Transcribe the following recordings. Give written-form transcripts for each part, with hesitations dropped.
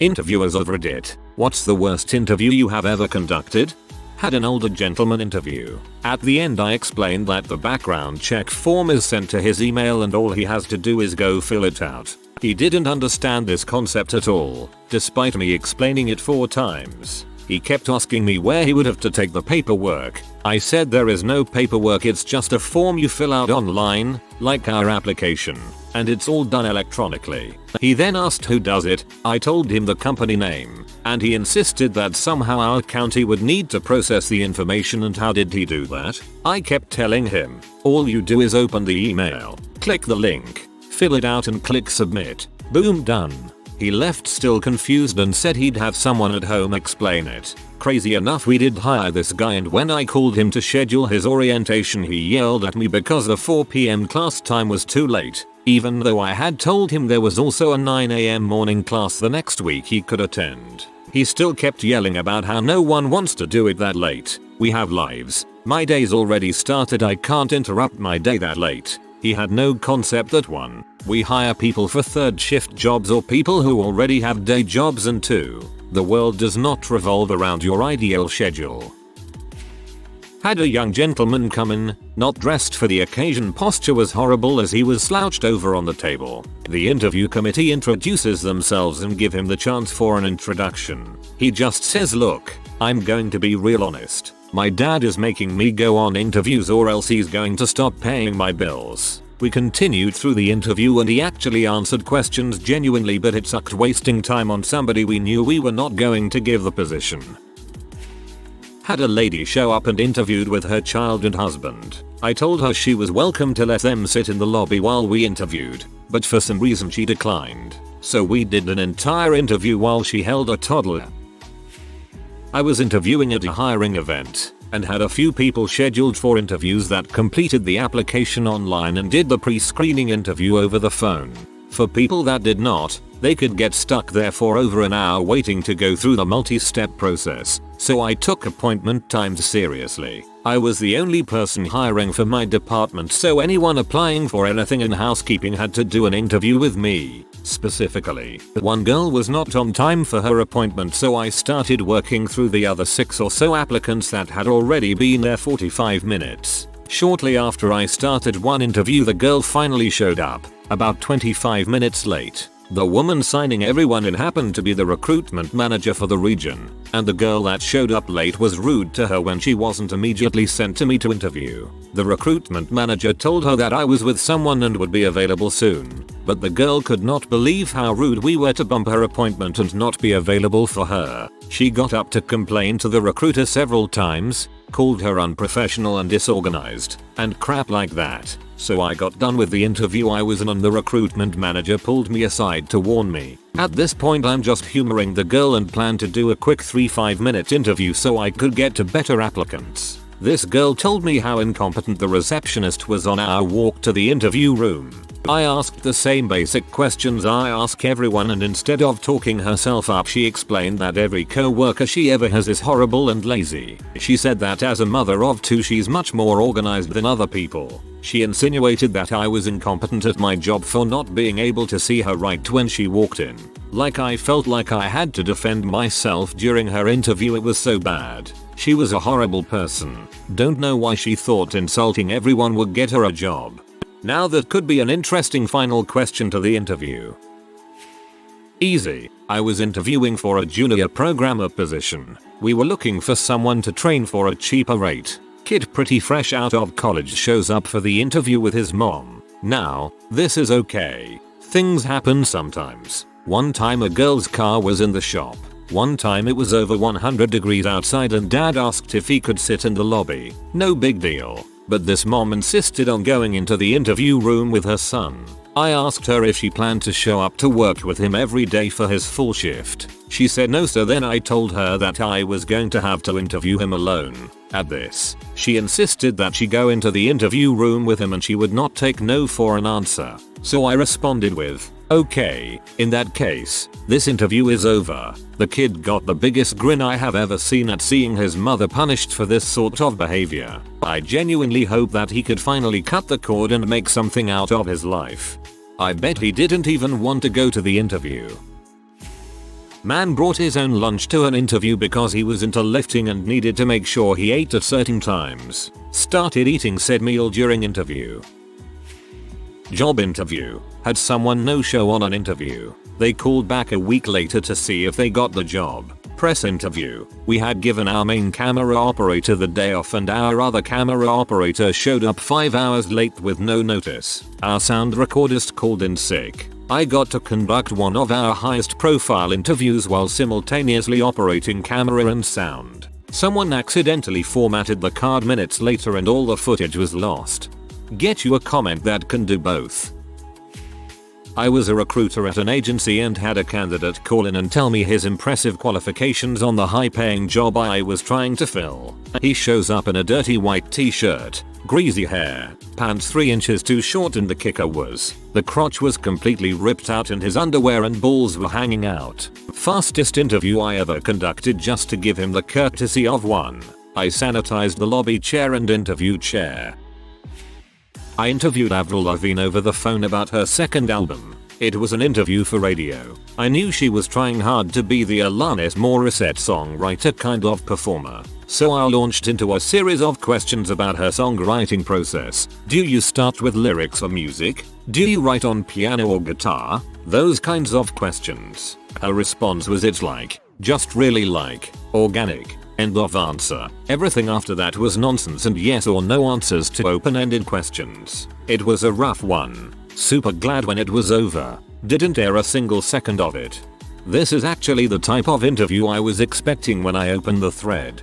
Interviewers of Reddit, what's the worst interview you have ever conducted? Had an older gentleman interview. At the end I explained that the background check form is sent to his email and all he has to do is go fill it out. He didn't understand this concept at all, despite me explaining it 4 times. He kept asking me where he would have to take the paperwork. I said there is no paperwork, it's just a form you fill out online, like our application, and it's all done electronically. He then asked who does it. I told him the company name, and he insisted that somehow our county would need to process the information. And how did he do that? I kept telling him, all you do is open the email, click the link, fill it out and click submit. Boom, done. He left still confused and said he'd have someone at home explain it. Crazy enough, we did hire this guy, and when I called him to schedule his orientation he yelled at me because the 4 PM class time was too late, even though I had told him there was also a 9 AM morning class the next week he could attend. He still kept yelling about how no one wants to do it that late. We have lives. My day's already started, I can't interrupt my day that late. He had no concept that 1. We hire people for 3rd shift jobs or people who already have day jobs, and 2. The world does not revolve around your ideal schedule. Had a young gentleman come in, not dressed for the occasion. Posture was horrible as he was slouched over on the table. The interview committee introduces themselves and give him the chance for an introduction. He just says, look, I'm going to be real honest. My dad is making me go on interviews or else he's going to stop paying my bills. We continued through the interview and he actually answered questions genuinely, but it sucked wasting time on somebody we knew we were not going to give the position. Had a lady show up and interviewed with her child and husband. I told her she was welcome to let them sit in the lobby while we interviewed, but for some reason she declined. So we did an entire interview while she held a toddler. I was interviewing at a hiring event and had a few people scheduled for interviews that completed the application online and did the pre-screening interview over the phone. For people that did not, they could get stuck there for over an hour waiting to go through the multi-step process, so I took appointment times seriously. I was the only person hiring for my department, so anyone applying for anything in housekeeping had to do an interview with me. Specifically, one girl was not on time for her appointment, so I started working through the other 6 or so applicants that had already been there 45 minutes. Shortly after I started one interview, the girl finally showed up, about 25 minutes late. The woman signing everyone in happened to be the recruitment manager for the region, and the girl that showed up late was rude to her when she wasn't immediately sent to me to interview. The recruitment manager told her that I was with someone and would be available soon, but the girl could not believe how rude we were to bump her appointment and not be available for her. She got up to complain to the recruiter several times, called her unprofessional and disorganized, and crap like that. So I got done with the interview I was in and the recruitment manager pulled me aside to warn me. At this point I'm just humoring the girl and plan to do a quick 3-5 minute interview so I could get to better applicants. This girl told me how incompetent the receptionist was on our walk to the interview room. I asked the same basic questions I ask everyone, and instead of talking herself up she explained that every co-worker she ever has is horrible and lazy. She said that as a mother of 2 she's much more organized than other people. She insinuated that I was incompetent at my job for not being able to see her right when she walked in. Like I felt like I had to defend myself during her interview, it was so bad. She was a horrible person. Don't know why she thought insulting everyone would get her a job. Now that could be an interesting final question to the interview. Easy. I was interviewing for a junior programmer position. We were looking for someone to train for a cheaper rate. Kid pretty fresh out of college shows up for the interview with his mom. Now, this is okay. Things happen sometimes. One time a girl's car was in the shop. One time it was over 100 degrees outside and dad asked if he could sit in the lobby. No big deal. But this mom insisted on going into the interview room with her son. I asked her if she planned to show up to work with him every day for his full shift. She said no, so then I told her that I was going to have to interview him alone. At this, she insisted that she go into the interview room with him and she would not take no for an answer. So I responded with, okay, in that case, this interview is over. The kid got the biggest grin I have ever seen at seeing his mother punished for this sort of behavior. I genuinely hope that he could finally cut the cord and make something out of his life. I bet he didn't even want to go to the interview. Man brought his own lunch to an interview because he was into lifting and needed to make sure he ate at certain times. Started eating said meal during interview. Job interview. Had someone no-show on an interview. They called back a week later to see if they got the job. Press interview. We had given our main camera operator the day off and our other camera operator showed up 5 hours late with no notice. Our sound recordist called in sick. I got to conduct one of our highest profile interviews while simultaneously operating camera and sound. Someone accidentally formatted the card minutes later and all the footage was lost. Get you a comment that can do both. I was a recruiter at an agency and had a candidate call in and tell me his impressive qualifications on the high-paying job I was trying to fill. He shows up in a dirty white t-shirt, greasy hair, pants 3 inches too short, and the kicker was, the crotch was completely ripped out and his underwear and balls were hanging out. Fastest interview I ever conducted just to give him the courtesy of one. I sanitized the lobby chair and interview chair. I interviewed Avril Lavigne over the phone about her second album. It was an interview for radio. I knew she was trying hard to be the Alanis Morissette songwriter kind of performer. So I launched into a series of questions about her songwriting process. Do you start with lyrics or music? Do you write on piano or guitar? Those kinds of questions. Her response was it's like, just really like, organic. End of answer. Everything after that was nonsense and yes or no answers to open-ended questions. It was a rough one. Super glad when it was over. Didn't air a single second of it. This is actually the type of interview I was expecting when I opened the thread.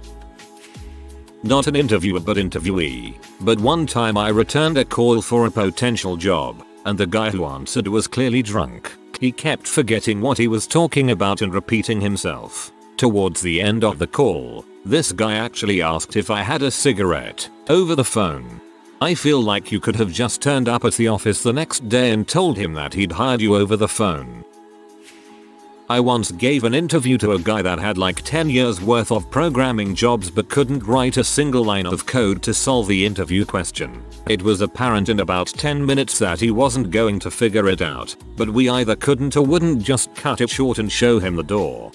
Not an interviewer but interviewee. But one time I returned a call for a potential job, and the guy who answered was clearly drunk. He kept forgetting what he was talking about and repeating himself. Towards the end of the call, this guy actually asked if I had a cigarette, over the phone. I feel like you could have just turned up at the office the next day and told him that he'd hired you over the phone. I once gave an interview to a guy that had like 10 years worth of programming jobs but couldn't write a single line of code to solve the interview question. It was apparent in about 10 minutes that he wasn't going to figure it out, but we either couldn't or wouldn't just cut it short and show him the door.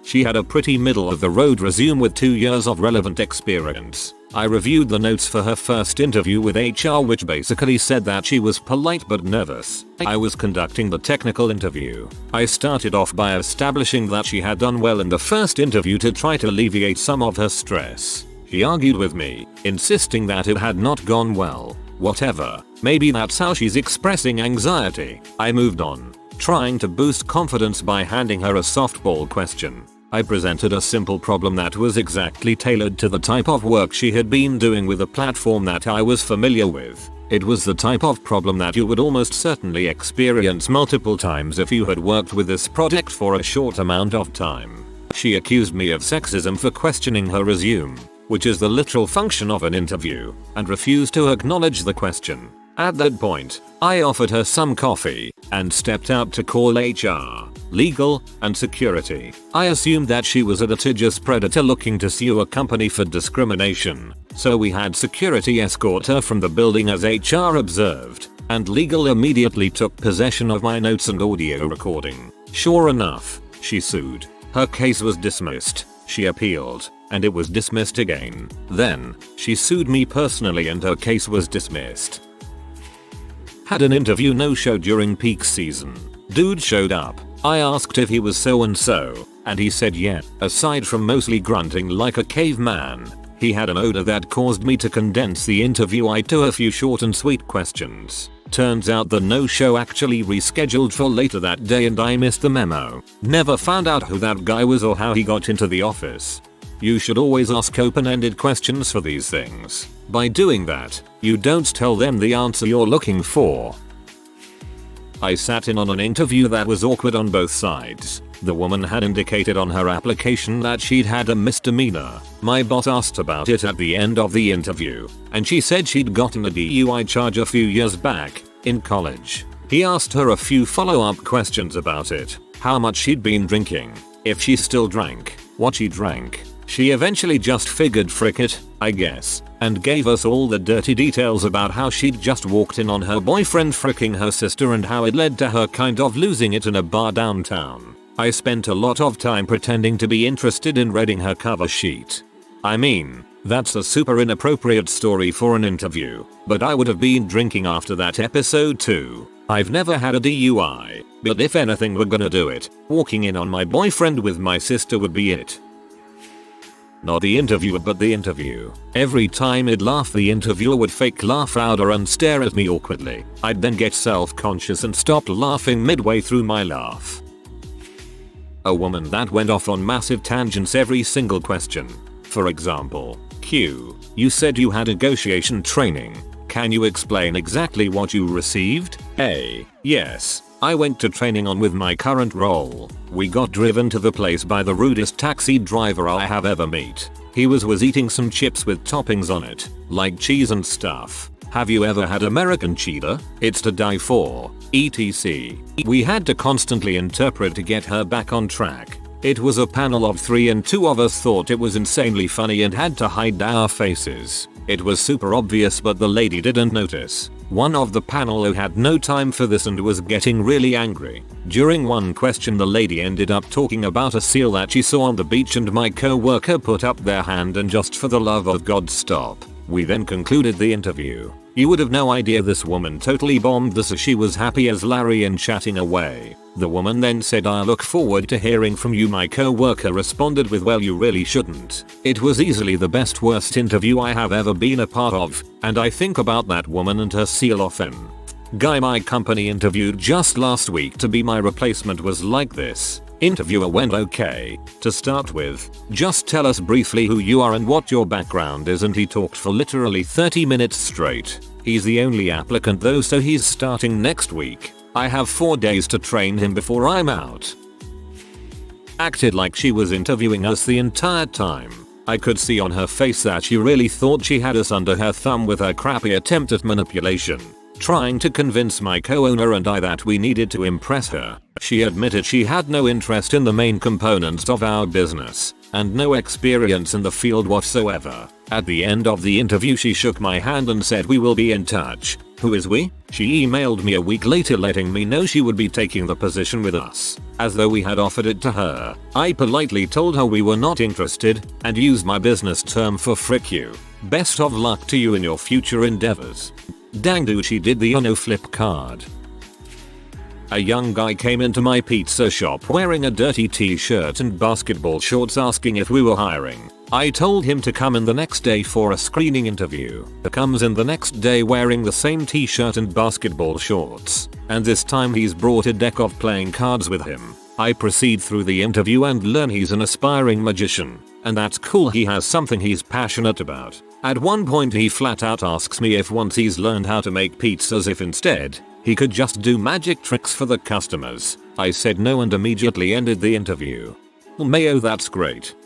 She had a pretty middle of the road resume with 2 years of relevant experience. I reviewed the notes for her first interview with HR, which basically said that she was polite but nervous. I was conducting the technical interview. I started off by establishing that she had done well in the first interview to try to alleviate some of her stress. She argued with me, insisting that it had not gone well. Whatever, maybe that's how she's expressing anxiety. I moved on, trying to boost confidence by handing her a softball question. I presented a simple problem that was exactly tailored to the type of work she had been doing with a platform that I was familiar with. It was the type of problem that you would almost certainly experience multiple times if you had worked with this project for a short amount of time. She accused me of sexism for questioning her resume, which is the literal function of an interview, and refused to acknowledge the question. At that point, I offered her some coffee and stepped out to call HR, legal, and security. I assumed that she was a litigious predator looking to sue a company for discrimination, so we had security escort her from the building as HR observed, and legal immediately took possession of my notes and audio recording. Sure enough, she sued. Her case was dismissed. She appealed, and it was dismissed again. Then, she sued me personally and her case was dismissed. Had an interview no-show during peak season. Dude showed up. I asked if he was so and so, and he said yeah. Aside from mostly grunting like a caveman, he had an odor that caused me to condense the interview to a few short and sweet questions. Turns out the no-show actually rescheduled for later that day and I missed the memo. Never found out who that guy was or how he got into the office. You should always ask open-ended questions for these things. By doing that, you don't tell them the answer you're looking for. I sat in on an interview that was awkward on both sides. The woman had indicated on her application that she'd had a misdemeanor. My boss asked about it at the end of the interview, and she said she'd gotten a DUI charge a few years back, in college. He asked her a few follow-up questions about it, how much she'd been drinking, if she still drank, what she drank. She eventually just figured frick it, I guess, and gave us all the dirty details about how she'd just walked in on her boyfriend fricking her sister and how it led to her kind of losing it in a bar downtown. I spent a lot of time pretending to be interested in reading her cover sheet. I mean, that's a super inappropriate story for an interview, but I would have been drinking after that episode too. I've never had a DUI, but if anything were gonna do it, walking in on my boyfriend with my sister would be it. Not the interviewer but the interview. Every time I'd laugh the interviewer would fake laugh louder and stare at me awkwardly. I'd then get self-conscious and stop laughing midway through my laugh. A woman that went off on massive tangents every single question. For example, Q, you said you had negotiation training. Can you explain exactly what you received? A, yes. I went to training on with my current role. We got driven to the place by the rudest taxi driver I have ever met. He was eating some chips with toppings on it, like cheese and stuff. Have you ever had American cheddar? It's to die for, etc. We had to constantly interpret to get her back on track. It was a panel of 3 and 2 of us thought it was insanely funny and had to hide our faces. It was super obvious but the lady didn't notice. One of the panel who had no time for this and was getting really angry. During one question the lady ended up talking about a seal that she saw on the beach and my co-worker put up their hand and just for the love of God stop. We then concluded the interview. You would have no idea this woman totally bombed this as she was happy as Larry and chatting away. The woman then said, I look forward to hearing from you. My co-worker responded with, well, you really shouldn't. It was easily the best worst interview I have ever been a part of, and I think about that woman and her seal often. Guy my company interviewed just last week to be my replacement was like this. Interviewer went, okay, to start with, just tell us briefly who you are and what your background is, and he talked for literally 30 minutes straight. He's the only applicant though, so he's starting next week. I have 4 days to train him before I'm out. Acted like she was interviewing us the entire time. I could see on her face that she really thought she had us under her thumb with her crappy attempt at manipulation. Trying to convince my co-owner and I that we needed to impress her. She admitted she had no interest in the main components of our business, and no experience in the field whatsoever. At the end of the interview she shook my hand and said we will be in touch. Who is we? She emailed me a week later letting me know she would be taking the position with us, as though we had offered it to her. I politely told her we were not interested, and used my business term for frick you. Best of luck to you in your future endeavors. Dang dude, she did the flip card. A young guy came into my pizza shop wearing a dirty t-shirt and basketball shorts asking if we were hiring. I told him to come in the next day for a screening interview. He comes in the next day wearing the same t-shirt and basketball shorts, and this time he's brought a deck of playing cards with him. I proceed through the interview and learn he's an aspiring magician, and that's cool, he has something he's passionate about. At one point he flat out asks me if once he's learned how to make pizzas if instead he could just do magic tricks for the customers. I said no and immediately ended the interview. Mayo, that's great.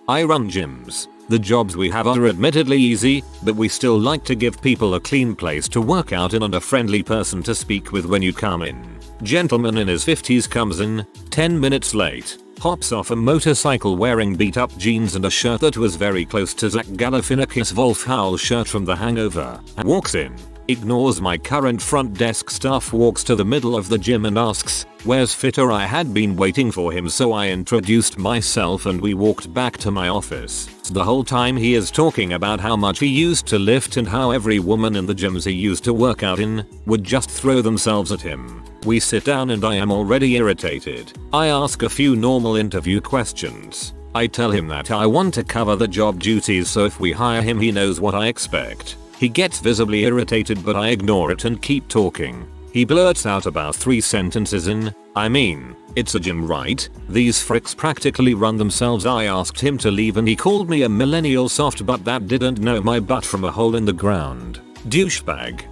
I run gyms. The jobs we have are admittedly easy, but we still like to give people a clean place to work out in and a friendly person to speak with when you come in. Gentleman in his 50s comes in, 10 minutes late, hops off a motorcycle wearing beat up jeans and a shirt that was very close to Zach Galifianakis' Wolf Howl shirt from The Hangover, and walks in. Ignores my current front desk staff, walks to the middle of the gym and asks, where's Fitter? I had been waiting for him, so I introduced myself and we walked back to my office. The whole time he is talking about how much he used to lift and how every woman in the gyms he used to work out in would just throw themselves at him. We sit down and I am already irritated. I ask a few normal interview questions. I tell him that I want to cover the job duties so if we hire him he knows what I expect. He gets visibly irritated but I ignore it and keep talking. He blurts out about 3 sentences in, I mean, it's a gym, right? These fricks practically run themselves. I asked him to leave and he called me a millennial soft butt that didn't know my butt from a hole in the ground. Douchebag.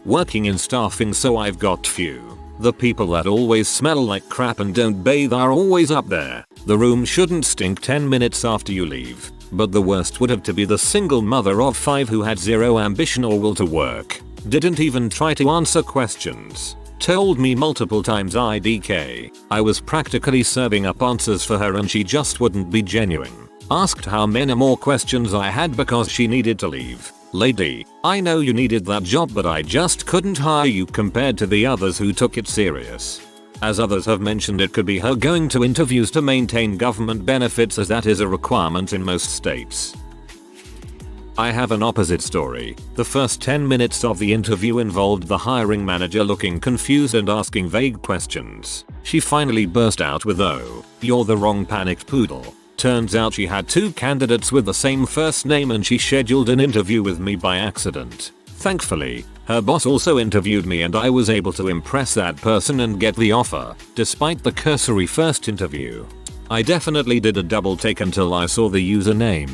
Working in staffing, so I've got few. The people that always smell like crap and don't bathe are always up there. The room shouldn't stink 10 minutes after you leave. But the worst would have to be the single mother of 5 who had zero ambition or will to work. Didn't even try to answer questions. Told me multiple times IDK. I was practically serving up answers for her and she just wouldn't be genuine. Asked how many more questions I had because she needed to leave. Lady, I know you needed that job but I just couldn't hire you compared to the others who took it serious. As others have mentioned, it could be her going to interviews to maintain government benefits, as that is a requirement in most states. I have an opposite story. The first 10 minutes of the interview involved the hiring manager looking confused and asking vague questions. She finally burst out with, "Oh, you're the wrong panicked poodle." Turns out she had 2 candidates with the same first name and she scheduled an interview with me by accident. Thankfully, her boss also interviewed me and I was able to impress that person and get the offer, despite the cursory first interview. I definitely did a double take until I saw the username.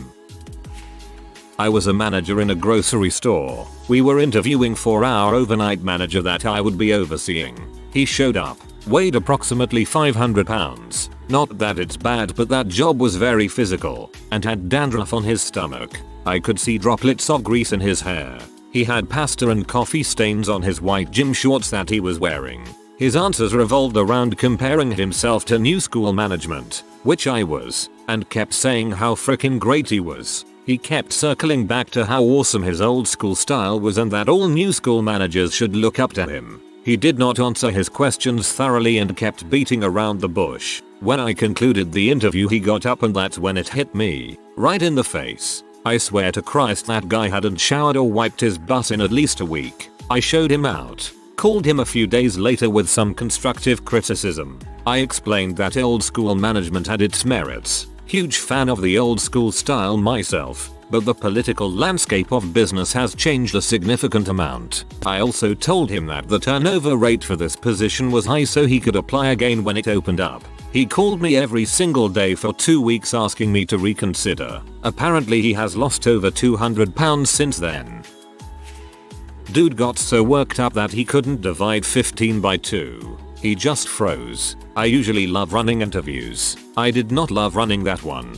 I was a manager in a grocery store. We were interviewing for our overnight manager that I would be overseeing. He showed up, weighed approximately 500 pounds. Not that it's bad, but that job was very physical, and had dandruff on his stomach. I could see droplets of grease in his hair. He had pasta and coffee stains on his white gym shorts that he was wearing. His answers revolved around comparing himself to new school management, which I was, and kept saying how frickin' great he was. He kept circling back to how awesome his old school style was and that all new school managers should look up to him. He did not answer his questions thoroughly and kept beating around the bush. When I concluded the interview, he got up and that's when it hit me. Right in the face. I swear to Christ that guy hadn't showered or wiped his butt in at least a week. I showed him out. Called him a few days later with some constructive criticism. I explained that old school management had its merits. Huge fan of the old school style myself, but the political landscape of business has changed a significant amount. I also told him that the turnover rate for this position was high so he could apply again when it opened up. He called me every single day for 2 weeks asking me to reconsider. Apparently he has lost over 200 pounds since then. Dude got so worked up that he couldn't divide 15 by 2. He just froze. I usually love running interviews. I did not love running that one.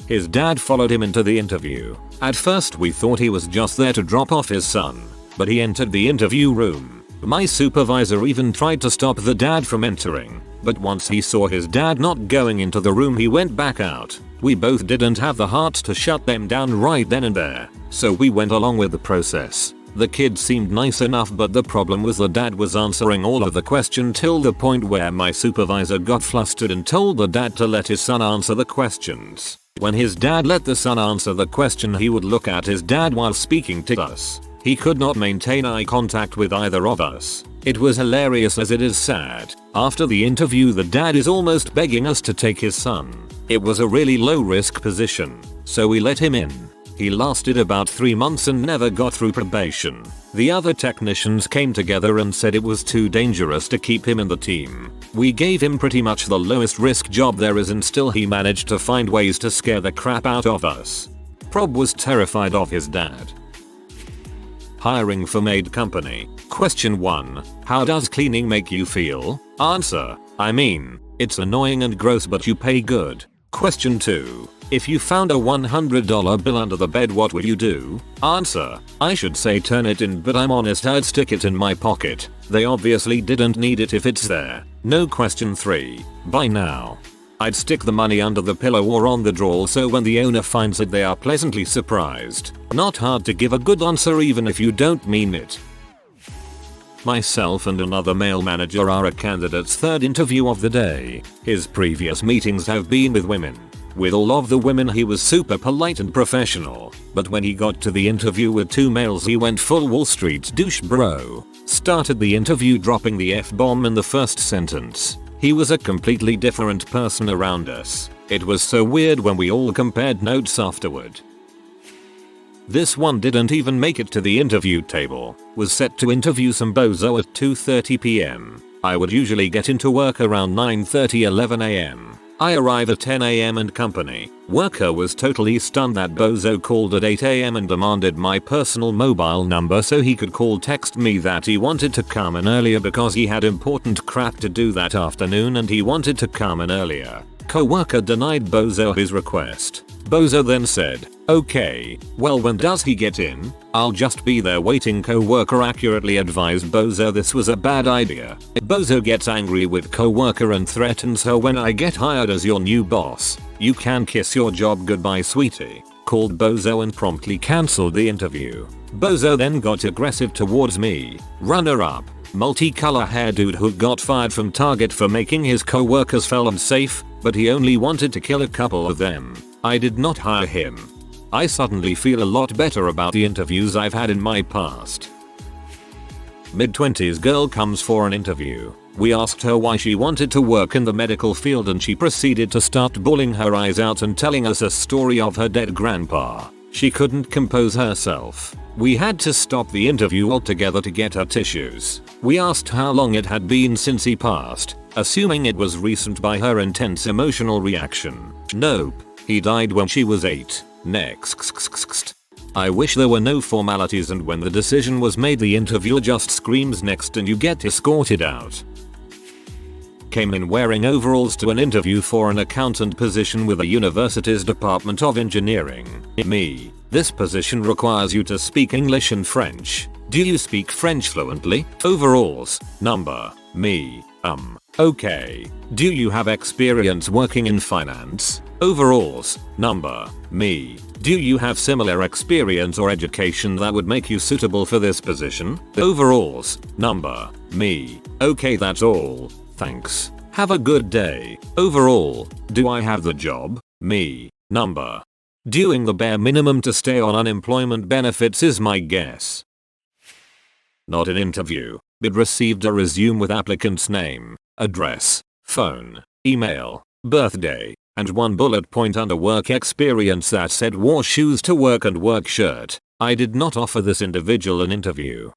His dad followed him into the interview. At first we thought he was just there to drop off his son, but he entered the interview room. My supervisor even tried to stop the dad from entering, but once he saw his dad not going into the room he went back out. We both didn't have the heart to shut them down right then and there, so we went along with the process. The kid seemed nice enough, but the problem was the dad was answering all of the question till the point where my supervisor got flustered and told the dad to let his son answer the questions. When his dad let the son answer the question, he would look at his dad while speaking to us. He could not maintain eye contact with either of us. It was hilarious as it is sad. After the interview, the dad is almost begging us to take his son. It was a really low risk position, so we let him in. He lasted about 3 months and never got through probation. The other technicians came together and said it was too dangerous to keep him in the team. We gave him pretty much the lowest risk job there is and still he managed to find ways to scare the crap out of us. Prob was terrified of his dad. Hiring for maid company. Question 1. How does cleaning make you feel? Answer. I mean, it's annoying and gross but you pay good. Question 2. If you found a $100 bill under the bed, what would you do? Answer. I should say turn it in, but I'm honest, I'd stick it in my pocket. They obviously didn't need it if it's there. No. Question 3. By now. I'd stick the money under the pillow or on the drawer so when the owner finds it they are pleasantly surprised. Not hard to give a good answer even if you don't mean it. Myself and another male manager are a candidate's third interview of the day. His previous meetings have been with women. With all of the women he was super polite and professional, but when he got to the interview with 2 males he went full Wall Street douche bro. Started the interview dropping the F-bomb in the first sentence. He was a completely different person around us. It was so weird when we all compared notes afterward. This one didn't even make it to the interview table. Was set to interview some bozo at 2:30 p.m. I would usually get into work around 9:30-11 a.m. I arrive at 10 a.m. and company. Worker was totally stunned that bozo called at 8 a.m. and demanded my personal mobile number so he could text me that he wanted to come in earlier because he had important crap to do that afternoon and he wanted to come in earlier. Co-worker denied bozo his request. Bozo then said, "Okay, well when does he get in? I'll just be there waiting." Co-worker accurately advised bozo this was a bad idea. Bozo gets angry with co-worker and threatens her, "When I get hired as your new boss, you can kiss your job goodbye, sweetie." Called bozo and promptly cancelled the interview. Bozo then got aggressive towards me. Runner up. multicolor hair dude who got fired from Target for making his co-workers feel unsafe, but he only wanted to kill a couple of them. I did not hire him. I suddenly feel a lot better about the interviews I've had in my past. Mid-20s girl comes for an interview. We asked her why she wanted to work in the medical field and she proceeded to start bawling her eyes out and telling us a story of her dead grandpa. She couldn't compose herself. We had to stop the interview altogether to get her tissues. We asked how long it had been since he passed, assuming it was recent by her intense emotional reaction. Nope, he died when she was 8. Next. I wish there were no formalities and when the decision was made the interviewer just screams next and you get escorted out. Came in wearing overalls to an interview for an accountant position with a university's Department of Engineering. Me. This position requires you to speak English and French. Do you speak French fluently? Overalls. Number. Me. Okay. Do you have experience working in finance? Overalls. Number. Me. Do you have similar experience or education that would make you suitable for this position? Overalls. Number. Me. Okay, that's all. Thanks. Have a good day. Overall, do I have the job? Me. Number. Doing the bare minimum to stay on unemployment benefits is my guess. Not an interview, but received a resume with applicant's name, address, phone, email, birthday, and one bullet point under work experience that said wore shoes to work and work shirt. I did not offer this individual an interview.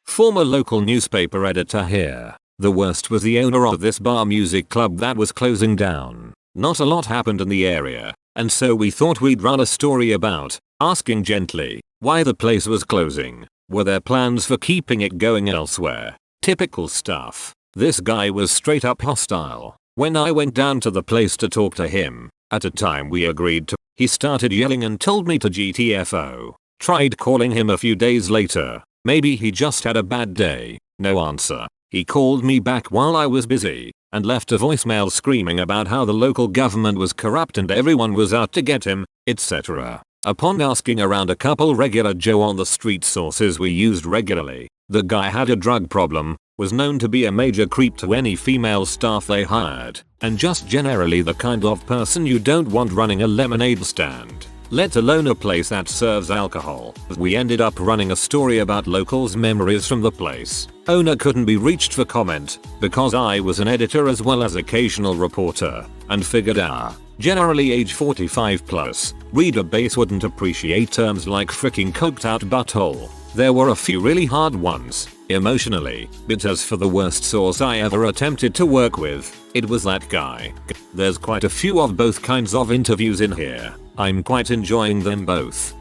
Former local newspaper editor here. The worst was the owner of this bar music club that was closing down. Not a lot happened in the area, and so we thought we'd run a story about, asking gently, why the place was closing. Were there plans for keeping it going elsewhere? Typical stuff. This guy was straight up hostile. When I went down to the place to talk to him, at a time we agreed to, he started yelling and told me to GTFO. Tried calling him a few days later. Maybe he just had a bad day. No answer. He called me back while I was busy and left a voicemail screaming about how the local government was corrupt and everyone was out to get him, etc. Upon asking around a couple regular Joe on the street sources we used regularly, the guy had a drug problem, was known to be a major creep to any female staff they hired, and just generally the kind of person you don't want running a lemonade stand, let alone a place that serves alcohol. We ended up running a story about locals' memories from the place. Owner couldn't be reached for comment because I was an editor as well as occasional reporter, and figured generally age 45 plus, reader base wouldn't appreciate terms like freaking coked out butthole. There were a few really hard ones, emotionally, but as for the worst source I ever attempted to work with, it was that guy. There's quite a few of both kinds of interviews in here. I'm quite enjoying them both.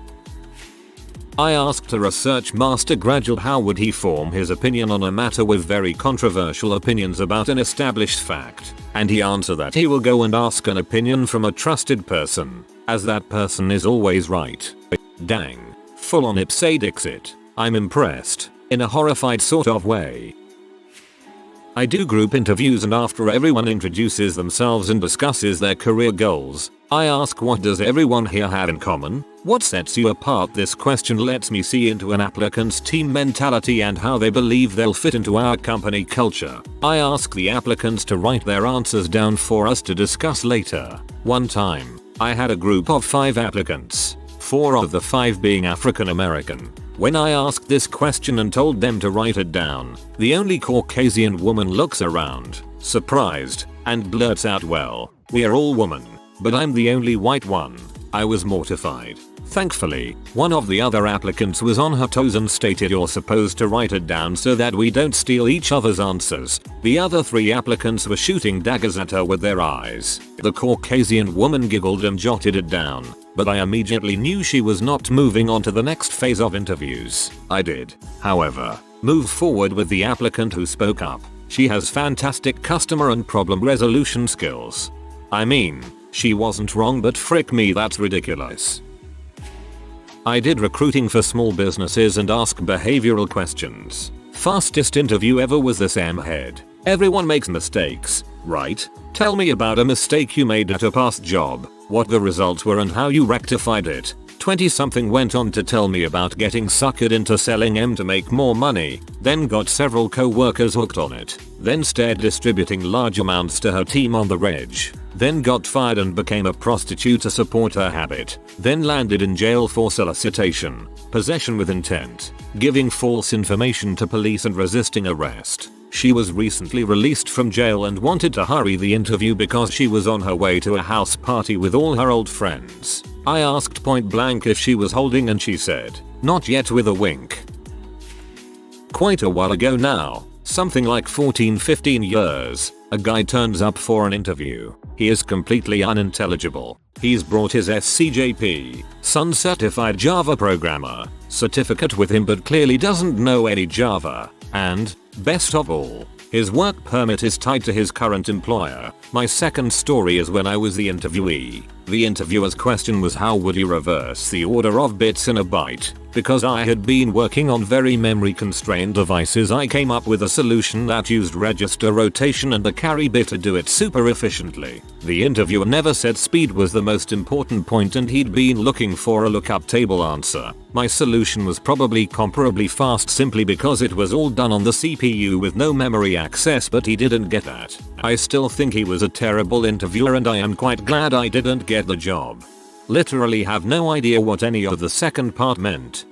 I asked a research master graduate how would he form his opinion on a matter with very controversial opinions about an established fact, and he answered that he will go and ask an opinion from a trusted person, as that person is always right. Dang. Full on ipse dixit. I'm impressed, in a horrified sort of way. I do group interviews and after everyone introduces themselves and discusses their career goals, I ask what does everyone here have in common? What sets you apart? This question lets me see into an applicant's team mentality and how they believe they'll fit into our company culture. I ask the applicants to write their answers down for us to discuss later. One time, I had a group of 5 applicants, 4 of the 5 being African American. When I asked this question and told them to write it down, the only Caucasian woman looks around, surprised, and blurts out, well, we are all women, but I'm the only white one. I was mortified. Thankfully, one of the other applicants was on her toes and stated you're supposed to write it down so that we don't steal each other's answers. The other 3 applicants were shooting daggers at her with their eyes. The Caucasian woman giggled and jotted it down, but I immediately knew she was not moving on to the next phase of interviews. I did, however, move forward with the applicant who spoke up. She has fantastic customer and problem resolution skills. I mean, she wasn't wrong, but frick me, that's ridiculous. I did recruiting for small businesses and ask behavioral questions. Fastest interview ever was the Sam head. Everyone makes mistakes, right? Tell me about a mistake you made at a past job, what the results were and how you rectified it. 20-something went on to tell me about getting suckered into selling M to make more money, then got several co-workers hooked on it, then started distributing large amounts to her team on the reg, then got fired and became a prostitute to support her habit, then landed in jail for solicitation, possession with intent, giving false information to police and resisting arrest. She was recently released from jail and wanted to hurry the interview because she was on her way to a house party with all her old friends. I asked point blank if she was holding and she said, "Not yet," with a wink. Quite a while ago now, something like 14-15 years, a guy turns up for an interview. He is completely unintelligible. He's brought his SCJP, Sun Certified Java Programmer, certificate with him but clearly doesn't know any Java, and, best of all, his work permit is tied to his current employer. My second story is when I was the interviewee. The interviewer's question was how would you reverse the order of bits in a byte? Because I had been working on very memory constrained devices, I came up with a solution that used register rotation and the carry bit to do it super efficiently. The interviewer never said speed was the most important point and he'd been looking for a lookup table answer. My solution was probably comparably fast simply because it was all done on the CPU with no memory access, but he didn't get that. I still think he was a terrible interviewer and I am quite glad I didn't get the job. Literally have no idea what any of the second part meant.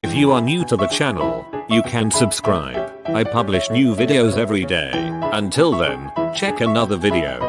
If you are new to the channel, you can subscribe. I publish new videos every day. Until then, check another video.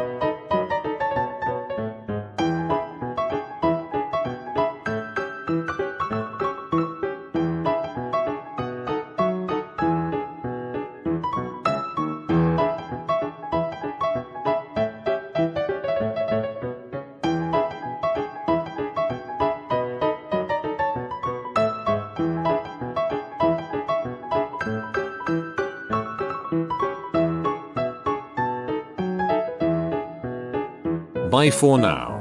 Bye for now.